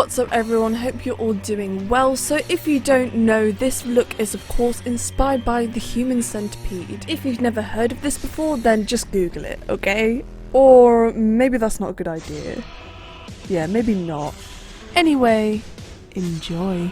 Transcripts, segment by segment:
What's up everyone, hope you're all doing well. So if you don't know, this look is of course inspired by the human centipede. If you've never heard of this before, then just Google it, okay? Or maybe that's not a good idea. Yeah, maybe not. Anyway, enjoy.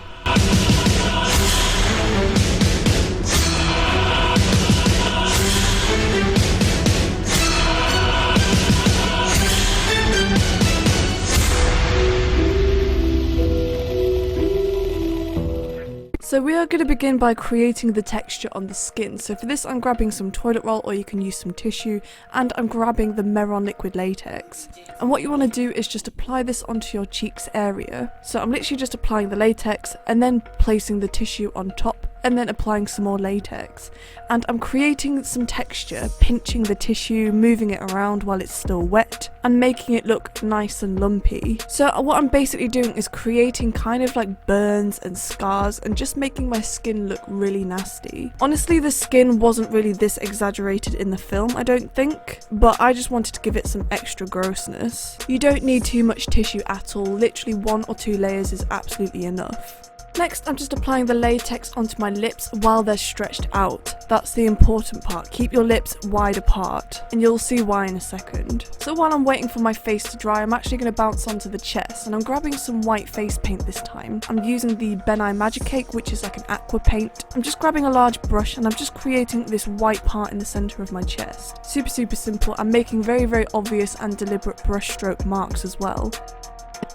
So we are going to begin by creating the texture on the skin. So for this I'm grabbing some toilet roll, or you can use some tissue, and I'm grabbing the Mehron Liquid Latex. And what you want to do is just apply this onto your cheeks area. So I'm literally just applying the latex and then placing the tissue on top and then applying some more latex. And I'm creating some texture, pinching the tissue, moving it around while it's still wet and making it look nice and lumpy. So what I'm basically doing is creating kind of like burns and scars and just making my skin look really nasty. Honestly, the skin wasn't really this exaggerated in the film, I don't think, but I just wanted to give it some extra grossness. You don't need too much tissue at all, literally 1 or 2 layers is absolutely enough. Next, I'm just applying the latex onto my lips while they're stretched out. That's the important part. Keep your lips wide apart, and you'll see why in a second. So while I'm waiting for my face to dry, I'm actually going to bounce onto the chest, and I'm grabbing some white face paint this time. I'm using the Bennye Magicakes, which is like an aqua paint. I'm just grabbing a large brush, and I'm just creating this white part in the center of my chest. Super simple. I'm making very obvious and deliberate brush stroke marks as well.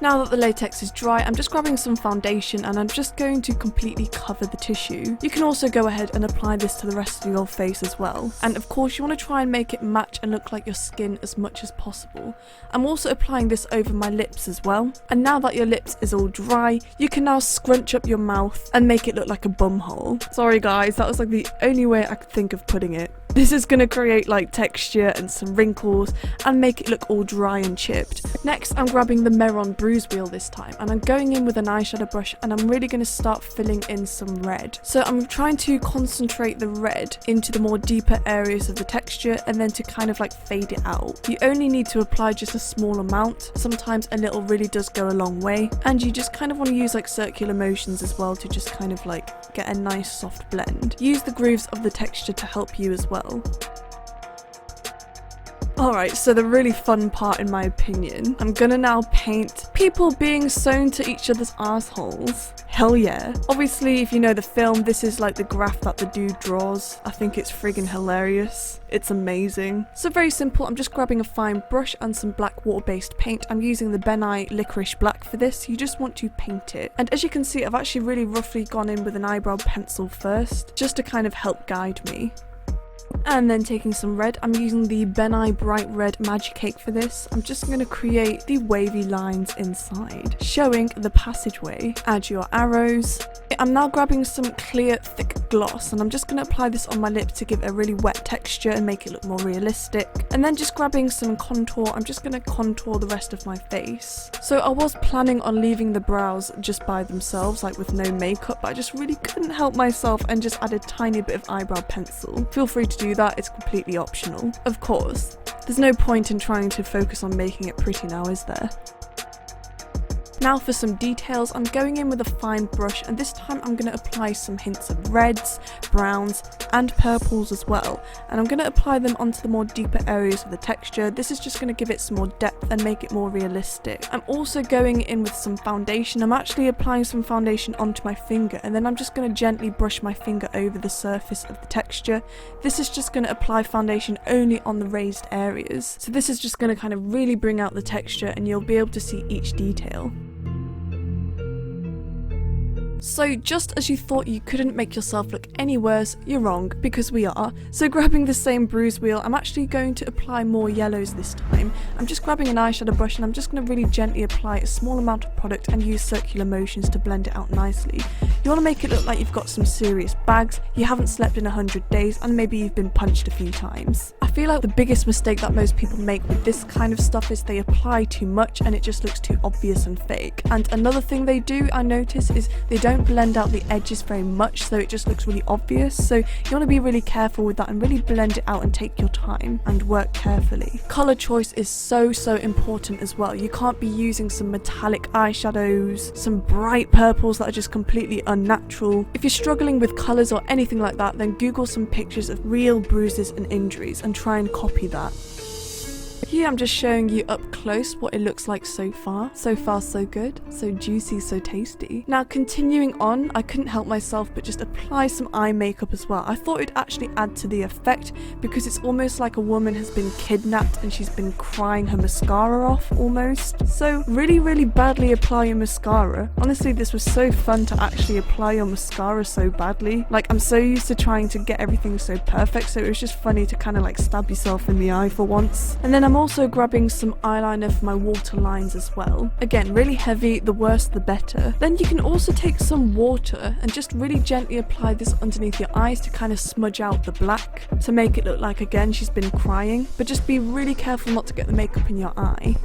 Now that the latex is dry, I'm just grabbing some foundation and I'm just going to completely cover the tissue. You can also go ahead and apply this to the rest of your face as well. And of course you want to try and make it match and look like your skin as much as possible. I'm also applying this over my lips as well. And now that your lips is all dry, you can now scrunch up your mouth and make it look like a bum hole. Sorry guys, that was like the only way I could think of putting it. This is going to create like texture and some wrinkles and make it look all dry and chipped. Next, I'm grabbing the Mehron Bruise wheel this time, and I'm going in with an eyeshadow brush and I'm really going to start filling in some red. So I'm trying to concentrate the red into the more deeper areas of the texture and then to kind of like fade it out. You only need to apply just a small amount. Sometimes a little really does go a long way, and you just kind of want to use like circular motions as well to just kind of like get a nice soft blend. Use the grooves of the texture to help you as well. Alright, so the really fun part in my opinion, I'm gonna now paint people being sewn to each other's assholes. Hell yeah. Obviously, if you know the film, this is like the graph that the dude draws. I think it's friggin' hilarious. It's amazing. So very simple, I'm just grabbing a fine brush and some black water-based paint. I'm using the Bennye Licorice Black for this. You just want to paint it. And as you can see, I've actually really roughly gone in with an eyebrow pencil first, just to kind of help guide me. And then taking some red, I'm using the Bennye Bright Red Magicakes for this. I'm just going to create the wavy lines inside, showing the passageway. Add your arrows. I'm now grabbing some clear, thick gloss, and I'm just going to apply this on my lip to give a really wet texture and make it look more realistic. And then just grabbing some contour, I'm just going to contour the rest of my face. So I was planning on leaving the brows just by themselves, like with no makeup, but I just really couldn't help myself and just add a tiny bit of eyebrow pencil. Feel free to do that, it's completely optional. Of course, there's no point in trying to focus on making it pretty now, is there? Now for some details, I'm going in with a fine brush, and this time I'm going to apply some hints of reds, browns and purples as well, and I'm going to apply them onto the more deeper areas of the texture. This is just going to give it some more depth and make it more realistic. I'm also going in with some foundation. I'm actually applying some foundation onto my finger, and then I'm just going to gently brush my finger over the surface of the texture. This is just going to apply foundation only on the raised areas, so this is just going to kind of really bring out the texture and you'll be able to see each detail. So just as you thought you couldn't make yourself look any worse, you're wrong, because we are. So grabbing the same bruise wheel, I'm actually going to apply more yellows this time. I'm just grabbing an eyeshadow brush and I'm just going to really gently apply a small amount of product and use circular motions to blend it out nicely. You want to make it look like you've got some serious bags, you haven't slept in 100 days, and maybe you've been punched a few times. I feel like the biggest mistake that most people make with this kind of stuff is they apply too much and it just looks too obvious and fake. And another thing they do, I notice, is they don't blend out the edges very much, so it just looks really obvious. So you want to be really careful with that and really blend it out and take your time and work carefully. Colour choice is so important as well. You can't be using some metallic eyeshadows, some bright purples that are just completely unnatural. If you're struggling with colours or anything like that, then Google some pictures of real bruises and injuries and try and copy that. Here I'm just showing you up close what it looks like so far. So far so good, so juicy, so tasty. Now continuing on, I couldn't help myself but just apply some eye makeup as well. I thought it'd actually add to the effect because it's almost like a woman has been kidnapped and she's been crying her mascara off almost. So really badly apply your mascara. Honestly, this was so fun to actually apply your mascara so badly. Like, I'm so used to trying to get everything so perfect, so it was just funny to kind of like stab yourself in the eye for once. And then I'm also grabbing some eyeliner for my water lines as well. Again, really heavy, the worse the better. Then you can also take some water and just really gently apply this underneath your eyes to kind of smudge out the black to make it look like, again, she's been crying. But just be really careful not to get the makeup in your eye.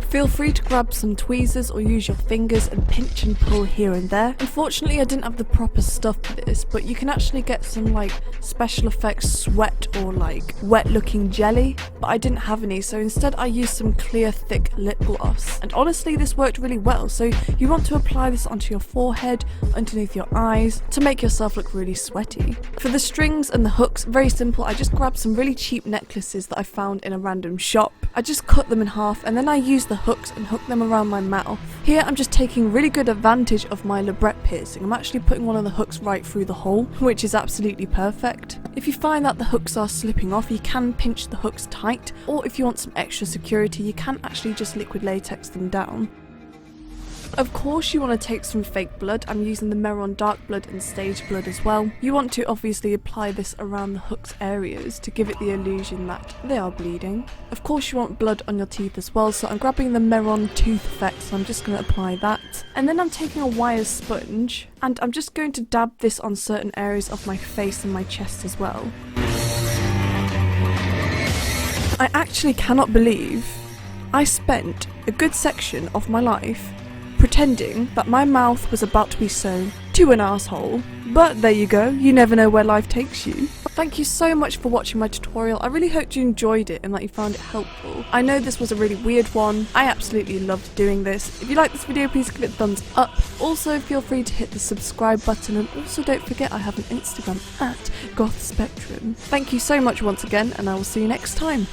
Feel free to grab some tweezers or use your fingers and pinch and pull here and there. Unfortunately, I didn't have the proper stuff for this, but you can actually get some like special effects sweat or like wet looking jelly, but I didn't have any, so instead I used some clear thick lip gloss. And honestly, this worked really well. So you want to apply this onto your forehead, underneath your eyes, to make yourself look really sweaty. For the strings and the hooks, very simple. I just grabbed some really cheap necklaces that I found in a random shop. I just cut them in half and then I used the hooks and hooked them around my mouth. Here I'm just taking really good advantage of my labret piercing. I'm actually putting one of the hooks right through the hole, which is absolutely perfect. If you find that the hooks are slipping off, you can pinch the hooks tight, or if you want some extra security, you can actually just liquid latex them down. Of course you want to take some fake blood. I'm using the Mehron Dark Blood and Stage Blood as well. You want to obviously apply this around the hook's areas to give it the illusion that they are bleeding. Of course you want blood on your teeth as well, so I'm grabbing the Mehron Tooth Effect, so I'm just going to apply that. And then I'm taking a wire sponge and I'm just going to dab this on certain areas of my face and my chest as well. I actually cannot believe I spent a good section of my life pretending that my mouth was about to be sewn to an asshole. But there you go, you never know where life takes you. Thank you so much for watching my tutorial. I really hope you enjoyed it and that you found it helpful. I know this was a really weird one. I absolutely loved doing this. If you like this video, please give it a thumbs up. Also, feel free to hit the subscribe button, and also don't forget I have an Instagram at gothspectrum. Thank you so much once again, and I will see you next time.